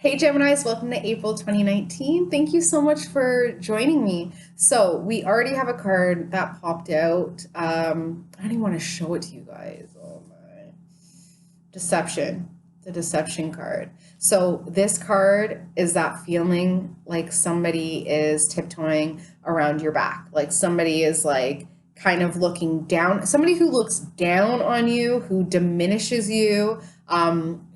Hey Geminis, welcome to April 2019. Thank you so much for joining me. So we already have a card that popped out. I don't even want to show it to you guys. Oh my. Deception, the deception card. So this card is that feeling like somebody is tiptoeing around your back. Like somebody is like kind of looking down, somebody who looks down on you, who diminishes you,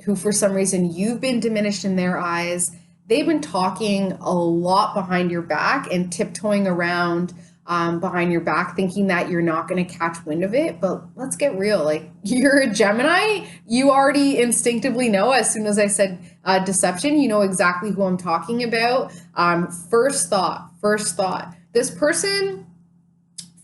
who for some reason you've been diminished in their eyes. They've been talking a lot behind your back and tiptoeing around behind your back, thinking that you're not going to catch wind of it. But let's get real. Like, you're a Gemini, you already instinctively know. As soon as I said deception, you know exactly who I'm talking about. First thought, this person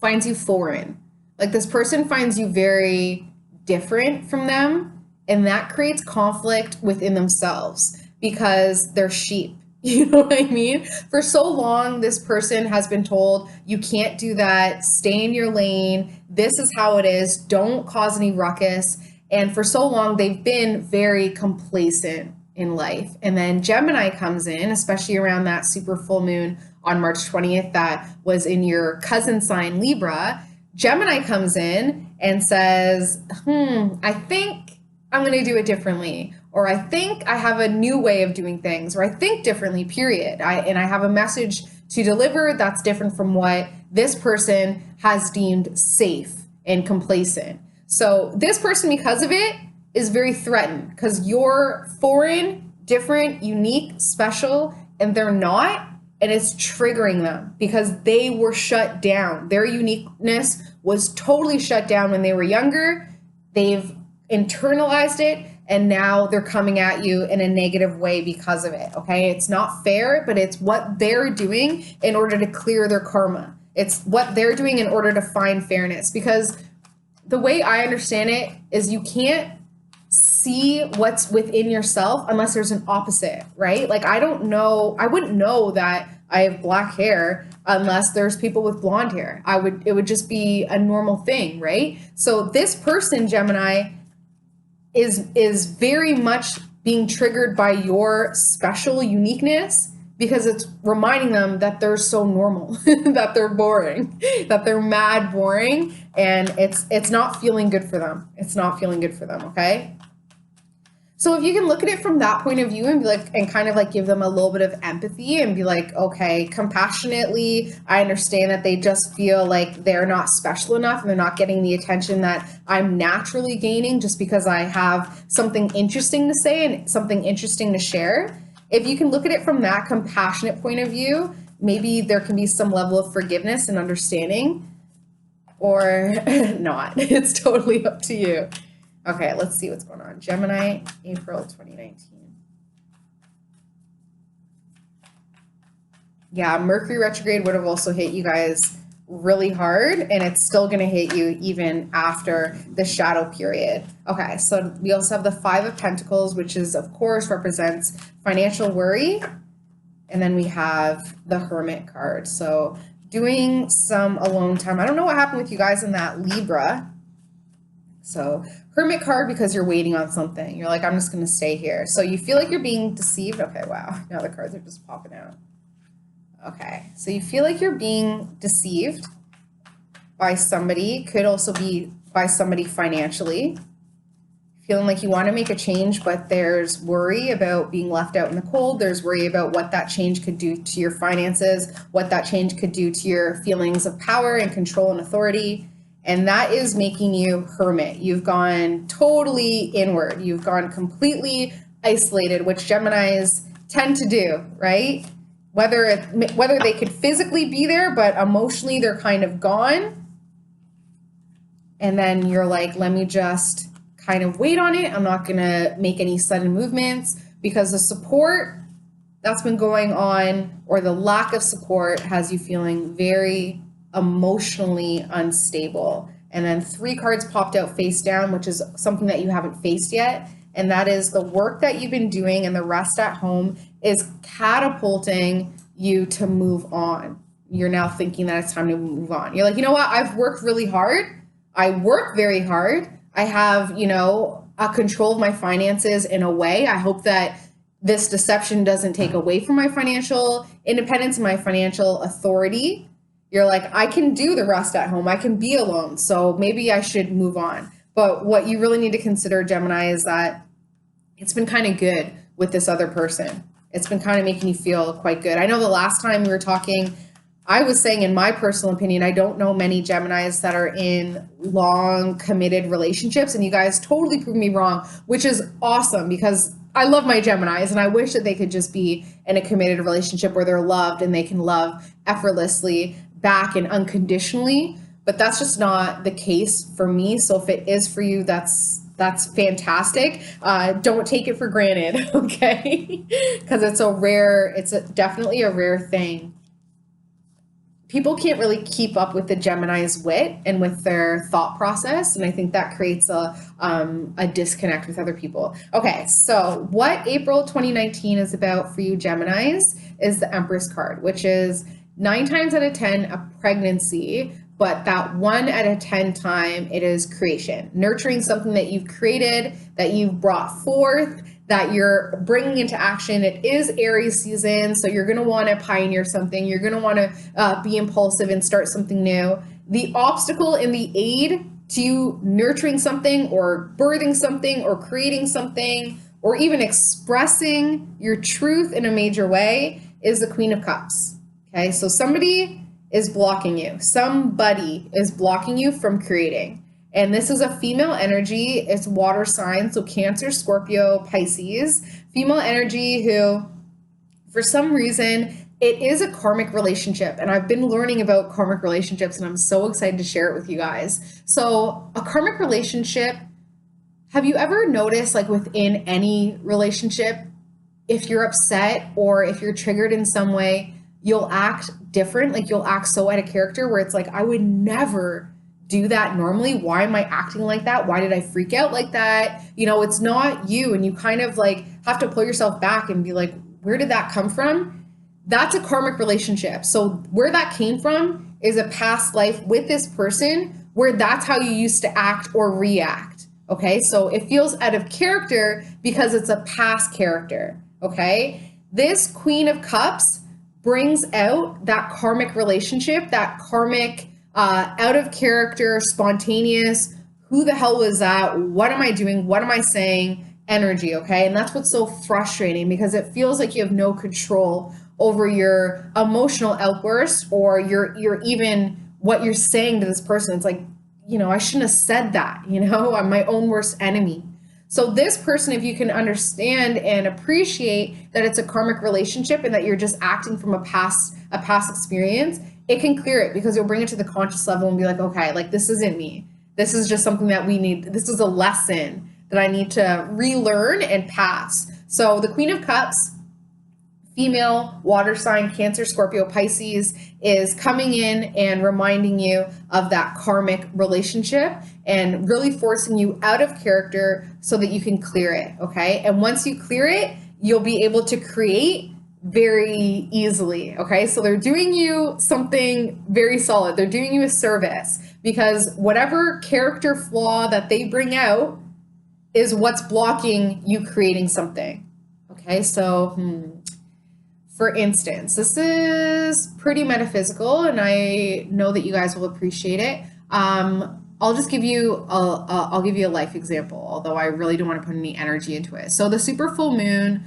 finds you foreign. Like, this person finds you very different from them, and that creates conflict within themselves because they're sheep. You know what I mean? For so long, this person has been told, you can't do that, stay in your lane, this is how it is, don't cause any ruckus. And for so long, they've been very complacent in life. And then Gemini comes in, especially around that super full moon on March 20th, that was in your cousin sign Libra. Gemini comes in and says, I think I'm going to do it differently, or I think I have a new way of doing things, or I think differently, period. And I have a message to deliver that's different from what this person has deemed safe and complacent. So this person, because of it, is very threatened because you're foreign, different, unique, special, and they're not. And it's triggering them because they were shut down. Their uniqueness was totally shut down when they were younger. They've internalized it, and now they're coming at you in a negative way because of it. Okay, it's not fair, but it's what they're doing in order to clear their karma. It's what they're doing in order to find fairness, because the way I understand it is you can't see what's within yourself unless there's an opposite, right? Like, I wouldn't know that I have black hair unless there's people with blonde hair. It would just be a normal thing, right? So this person, Gemini, is very much being triggered by your special uniqueness because it's reminding them that they're so normal, that they're boring, that they're mad boring, and it's not feeling good for them. It's not feeling good for them, okay? So if you can look at it from that point of view and be like, and kind of like give them a little bit of empathy and be like, okay, compassionately, I understand that they just feel like they're not special enough and they're not getting the attention that I'm naturally gaining just because I have something interesting to say and something interesting to share. If you can look at it from that compassionate point of view, maybe there can be some level of forgiveness and understanding, or not. It's totally up to you. Okay, let's see what's going on. Gemini, April 2019. Yeah, Mercury retrograde would have also hit you guys really hard, and it's still going to hit you even after the shadow period. Okay, so we also have the Five of Pentacles, which is, of course, represents financial worry. And then we have the Hermit card. So doing some alone time. I don't know what happened with you guys in that Libra. So Hermit card because you're waiting on something. You're like, I'm just going to stay here. So you feel like you're being deceived. Okay, wow. Now the cards are just popping out. Okay, so you feel like you're being deceived by somebody. Could also be by somebody financially. Feeling like you want to make a change, but there's worry about being left out in the cold. There's worry about what that change could do to your finances, what that change could do to your feelings of power and control and authority. And that is making you hermit. You've gone totally inward. You've gone completely isolated, which Geminis tend to do, right? Whether they could physically be there, but emotionally they're kind of gone. And then you're like, let me just kind of wait on it. I'm not going to make any sudden movements because the support that's been going on, or the lack of support, has you feeling very emotionally unstable. And then three cards popped out face down, which is something that you haven't faced yet. And that is the work that you've been doing and the rest at home is catapulting you to move on. You're now thinking that it's time to move on. You're like, you know what? I've worked really hard. I work very hard. I have, a control of my finances in a way. I hope that this deception doesn't take away from my financial independence and my financial authority. You're like, I can do the rest at home. I can be alone. So maybe I should move on. But what you really need to consider, Gemini, is that it's been kind of good with this other person. It's been kind of making you feel quite good. I know the last time we were talking, I was saying, in my personal opinion, I don't know many Geminis that are in long committed relationships, and you guys totally proved me wrong, which is awesome because I love my Geminis and I wish that they could just be in a committed relationship where they're loved and they can love effortlessly back and unconditionally. But that's just not the case for me. So if it is for you, that's fantastic. Don't take it for granted, okay? Because it's definitely a rare thing. People can't really keep up with the Gemini's wit and with their thought process, and I think that creates a disconnect with other people. Okay, so what April 2019 is about for you Geminis is the Empress card, which is 9 times out of 10 a pregnancy, but that 1 out of 10 time it is creation, nurturing something that you've created, that you've brought forth, that you're bringing into action. It is Aries season, so you're going to want to pioneer something. You're going to want to be impulsive and start something new. The obstacle and the aid to you nurturing something or birthing something or creating something or even expressing your truth in a major way is the Queen of Cups. Okay, so somebody is blocking you. Somebody is blocking you from creating. And this is a female energy. It's water sign, so Cancer, Scorpio, Pisces. Female energy who, for some reason, it is a karmic relationship. And I've been learning about karmic relationships, and I'm so excited to share it with you guys. So a karmic relationship, have you ever noticed, like within any relationship, if you're upset or if you're triggered in some way, you'll act different. Like you'll act so out of character where it's like, I would never do that normally. Why am I acting like that? Why did I freak out like that? You know, it's not you. And you kind of like have to pull yourself back and be like, where did that come from? That's a karmic relationship. So where that came from is a past life with this person where that's how you used to act or react. Okay. So it feels out of character because it's a past character. Okay. This Queen of Cups brings out that karmic relationship, that karmic out of character, spontaneous, who the hell was that? What am I doing? What am I saying? Energy, okay? And that's what's so frustrating because it feels like you have no control over your emotional outburst or your even what you're saying to this person. It's like, you know, I shouldn't have said that, you know? I'm my own worst enemy. So this person, if you can understand and appreciate that it's a karmic relationship and that you're just acting from a past experience, it can clear it because you'll bring it to the conscious level and be like, okay, like this isn't me. This is just something that we need. This is a lesson that I need to relearn and pass. So the Queen of Cups, female, water sign, Cancer, Scorpio, Pisces, is coming in and reminding you of that karmic relationship and really forcing you out of character so that you can clear it, okay? And once you clear it, you'll be able to create very easily, okay? So they're doing you something very solid. They're doing you a service because whatever character flaw that they bring out is what's blocking you creating something, okay? So, for instance, this is pretty metaphysical, and I know that you guys will appreciate it. I'll just give you I'll give you a life example, although I really don't want to put any energy into it. So the super full moon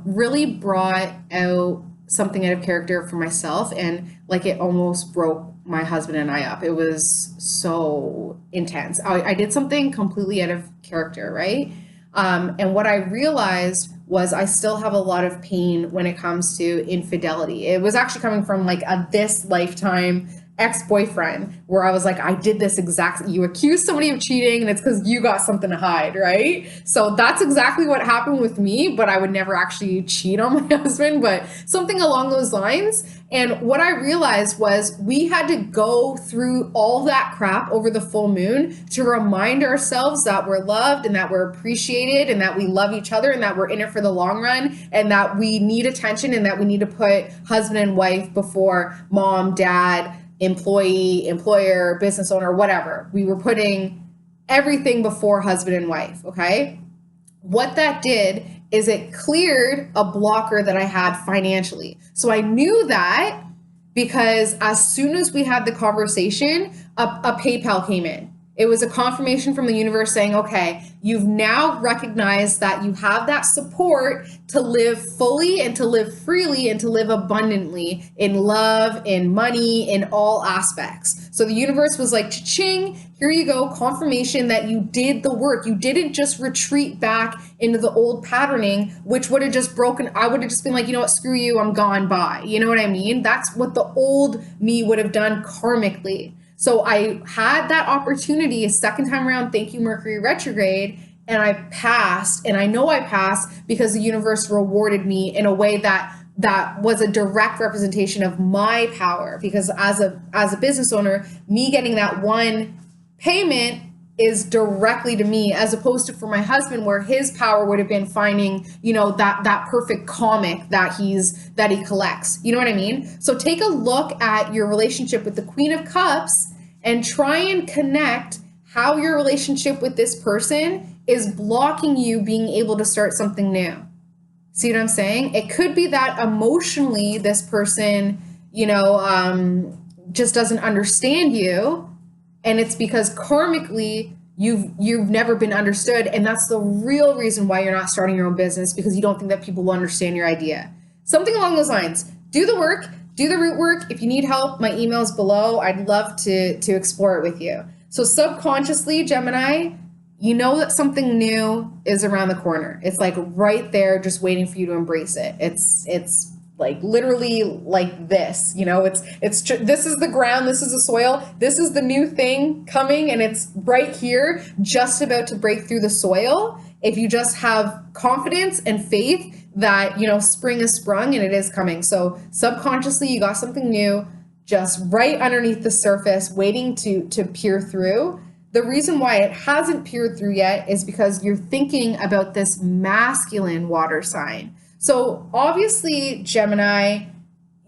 really brought out something out of character for myself, and like it almost broke my husband and I up. It was so intense. I did something completely out of character, right? And what I realized was I still have a lot of pain when it comes to infidelity. It was actually coming from like this lifetime ex-boyfriend where I was like, I did this exactly. You accuse somebody of cheating and it's because you got something to hide, right? So that's exactly what happened with me, but I would never actually cheat on my husband, but something along those lines. And what I realized was we had to go through all that crap over the full moon to remind ourselves that we're loved and that we're appreciated and that we love each other and that we're in it for the long run and that we need attention and that we need to put husband and wife before mom, dad, employee, employer, business owner, whatever. We were putting everything before husband and wife, okay? What that did is it cleared a blocker that I had financially. So I knew that because as soon as we had the conversation, a PayPal came in. It was a confirmation from the universe saying, okay, you've now recognized that you have that support to live fully and to live freely and to live abundantly in love, in money, in all aspects. So the universe was like, cha-ching, here you go, confirmation that you did the work. You didn't just retreat back into the old patterning, which would have just broken. I would have just been like, you know what, screw you, I'm gone, bye. You know what I mean? That's what the old me would have done karmically. So I had that opportunity a second time around, thank you, Mercury retrograde, and I passed. And I know I passed because the universe rewarded me in a way that was a direct representation of my power. Because as a business owner, me getting that one payment is directly to me, as opposed to for my husband, where his power would have been finding, you know, that perfect comic that he collects. You know what I mean? So take a look at your relationship with the Queen of Cups and try and connect how your relationship with this person is blocking you being able to start something new. See what I'm saying? It could be that emotionally this person, you know, just doesn't understand you. And it's because karmically you've never been understood. And that's the real reason why you're not starting your own business, because you don't think that people will understand your idea. Something along those lines. Do the work, do the root work. If you need help, my email is below. I'd love to explore it with you. So subconsciously, Gemini, you know that something new is around the corner. It's like right there, just waiting for you to embrace it. It's like literally like this, you know, this is the ground, this is the soil, this is the new thing coming, and it's right here, just about to break through the soil. If you just have confidence and faith that, you know, spring is sprung and it is coming. So subconsciously, you got something new, just right underneath the surface, waiting to peer through. The reason why it hasn't peered through yet is because you're thinking about this masculine water sign. So obviously, Gemini,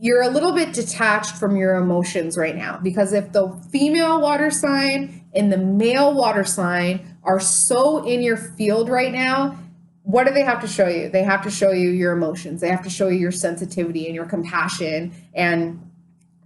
you're a little bit detached from your emotions right now, because if the female water sign and the male water sign are so in your field right now, what do they have to show you? They have to show you your emotions. They have to show you your sensitivity and your compassion and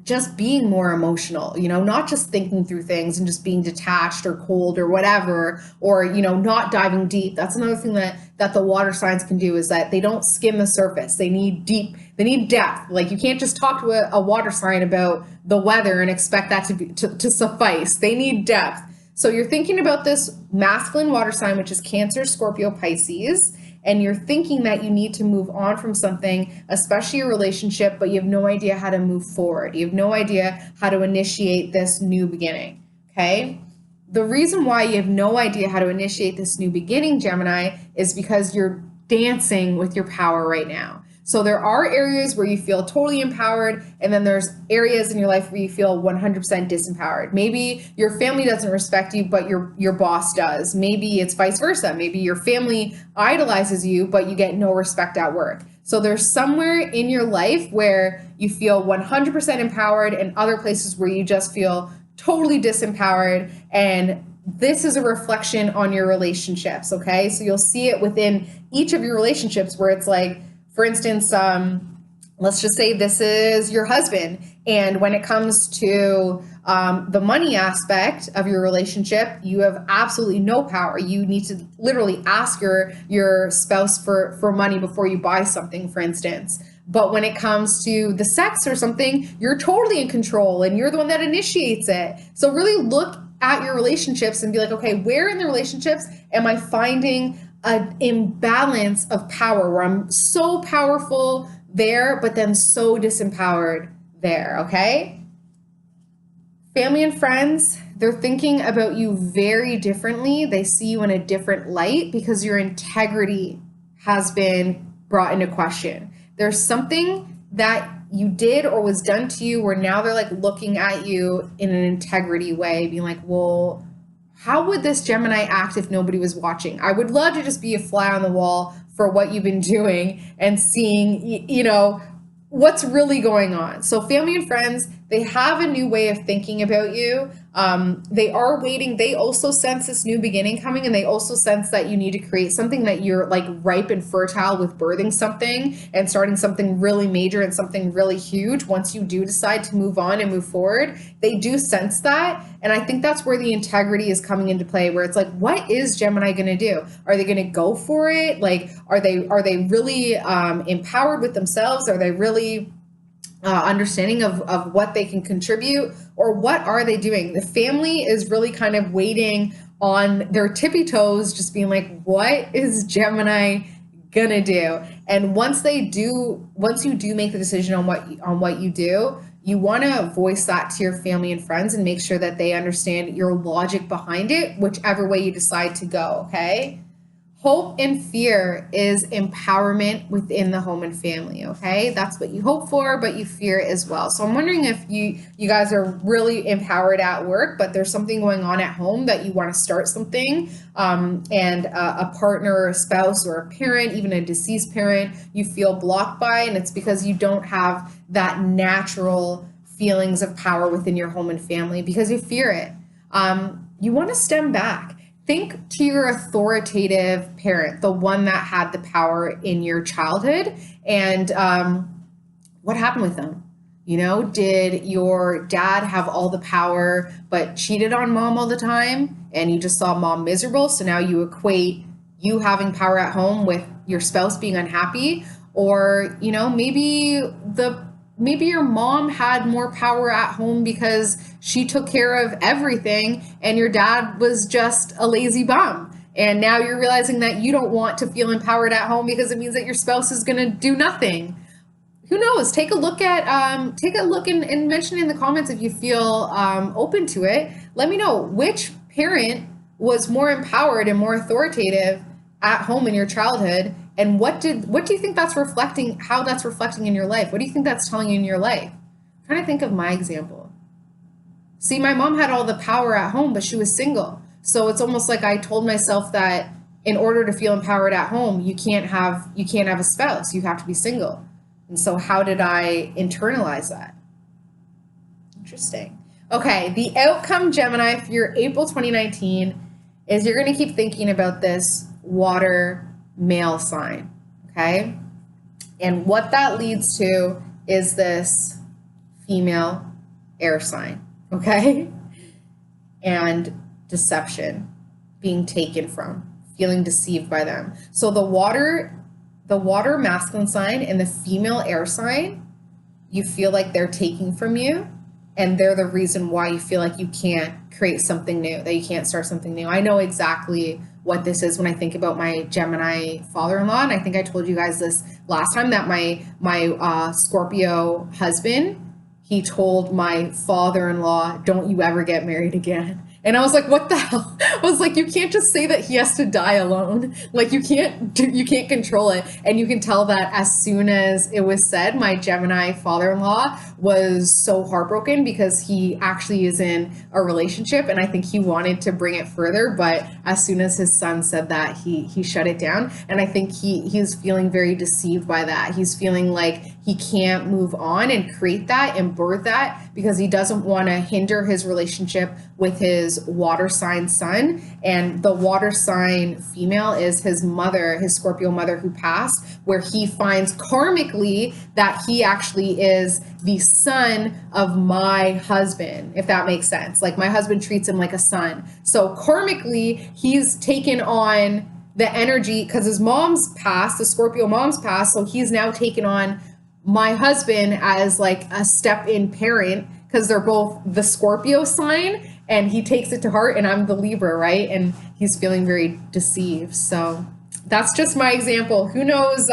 just being more emotional, you know, not just thinking through things and just being detached or cold or whatever, or, you know, not diving deep. That's another thing that the water signs can do, is that they don't skim the surface. They need deep, they need depth. Like, you can't just talk to a water sign about the weather and expect that to suffice. They need depth. So you're thinking about this masculine water sign, which is Cancer, Scorpio, Pisces, and you're thinking that you need to move on from something, especially a relationship, but you have no idea how to move forward. You have no idea how to initiate this new beginning, okay? The reason why you have no idea how to initiate this new beginning, Gemini, is because you're dancing with your power right now. So there are areas where you feel totally empowered, and then there's areas in your life where you feel 100% disempowered. Maybe your family doesn't respect you, but your boss does. Maybe it's vice versa. Maybe your family idolizes you, but you get no respect at work. So there's somewhere in your life where you feel 100% empowered, and other places where you just feel totally disempowered. And this is a reflection on your relationships, okay? So you'll see it within each of your relationships, where it's like, for instance, let's just say this is your husband, and when it comes to the money aspect of your relationship, you have absolutely no power. You need to literally ask your spouse for money before you buy something, for instance. But when it comes to the sex or something, you're totally in control, and you're the one that initiates it. So really look at your relationships and be like, okay, where in the relationships am I finding an imbalance of power, where I'm so powerful there, but then so disempowered there, okay? Family and friends, they're thinking about you very differently. They see you in a different light because your integrity has been brought into question. There's something that you did or was done to you where now they're like looking at you in an integrity way, being like, well, how would this Gemini act if nobody was watching? I would love to just be a fly on the wall for what you've been doing and seeing, you know, what's really going on. So family and friends, They have a new way of thinking about you. They are waiting. They also sense this new beginning coming, and they also sense that you need to create something, that you're like ripe and fertile with birthing something and starting something really major and something really huge once you do decide to move on and move forward. They do sense that. And I think that's where the integrity is coming into play, where it's like, what is Gemini going to do? Are they going to go for it? Like, are they really empowered with themselves? Are they really understanding of what they can contribute, or what are they doing? The family is really kind of waiting on their tippy toes, just being like, what is Gemini gonna do? And once you do make the decision on what you do, you want to voice that to your family and friends and make sure that they understand your logic behind it, whichever way you decide to go. Okay. Hope and fear is empowerment within the home and family, okay? That's what you hope for, but you fear as well. So I'm wondering if you guys are really empowered at work, but there's something going on at home that you want to start something, and a partner or a spouse or a parent, even a deceased parent, you feel blocked by, and it's because you don't have that natural feelings of power within your home and family because you fear it. You want to stem back. Think to your authoritative parent, the one that had the power in your childhood, and what happened with them? You know, did your dad have all the power but cheated on mom all the time, and you just saw mom miserable? So now you equate you having power at home with your spouse being unhappy, or you know, maybe your mom had more power at home because she took care of everything and your dad was just a lazy bum. And now you're realizing that you don't want to feel empowered at home because it means that your spouse is going to do nothing. Who knows? Take a look and mention in the comments if you feel open to it. Let me know which parent was more empowered and more authoritative at home in your childhood. And what do you think that's reflecting, how that's reflecting in your life? What do you think that's telling you in your life? I'm trying to think of my example. See, my mom had all the power at home, but she was single. So it's almost like I told myself that in order to feel empowered at home, you can't have a spouse. You have to be single. And so how did I internalize that? Interesting. Okay, the outcome, Gemini, for your April 2019 is you're going to keep thinking about this water male sign, okay? And what that leads to is this female air sign, okay? And deception, being taken from, feeling deceived by them. So the water masculine sign and the female air sign, you feel like they're taking from you, and they're the reason why you feel like you can't create something new, that you can't start something new. I know exactly what this is when I think about my Gemini father-in-law, and I think I told you guys this last time, that my Scorpio husband, he told my father-in-law, "Don't you ever get married again." And I was like, what the hell? I was like, you can't just say that he has to die alone. Like you can't control it. And you can tell that as soon as it was said, my Gemini father-in-law was so heartbroken because he actually is in a relationship, and I think he wanted to bring it further. But as soon as his son said that, he shut it down. And I think he's feeling very deceived by that. He's feeling like he can't move on and create that and birth that because he doesn't want to hinder his relationship with his water sign son. And the water sign female is his mother, his Scorpio mother who passed, where he finds karmically that he actually is the son of my husband, if that makes sense. Like my husband treats him like a son. So karmically, he's taken on the energy because his mom's passed, the Scorpio mom's passed. So he's now taken on my husband as like a step-in parent because they're both the Scorpio sign, and he takes it to heart, and I'm the Libra, right? And he's feeling very deceived. So that's just my example. Who knows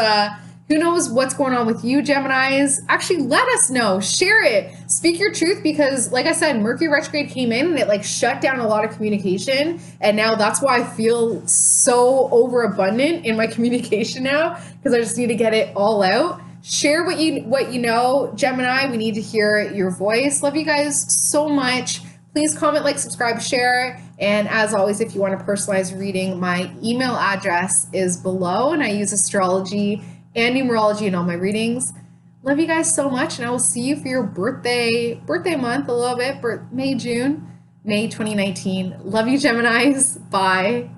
what's going on with you, Geminis? Actually, let us know. Share it. Speak your truth, because like I said, Mercury retrograde came in and it like shut down a lot of communication. And now that's why I feel so overabundant in my communication now, because I just need to get it all out. Share what you know, Gemini. We need to hear your voice. Love you guys so much. Please comment, like, subscribe, share. And as always, if you want a personalized reading, my email address is below, and I use astrology and numerology in all my readings. Love you guys so much, and I will see you for your birthday month a little bit, May, June, May 2019. Love you, Geminis. Bye.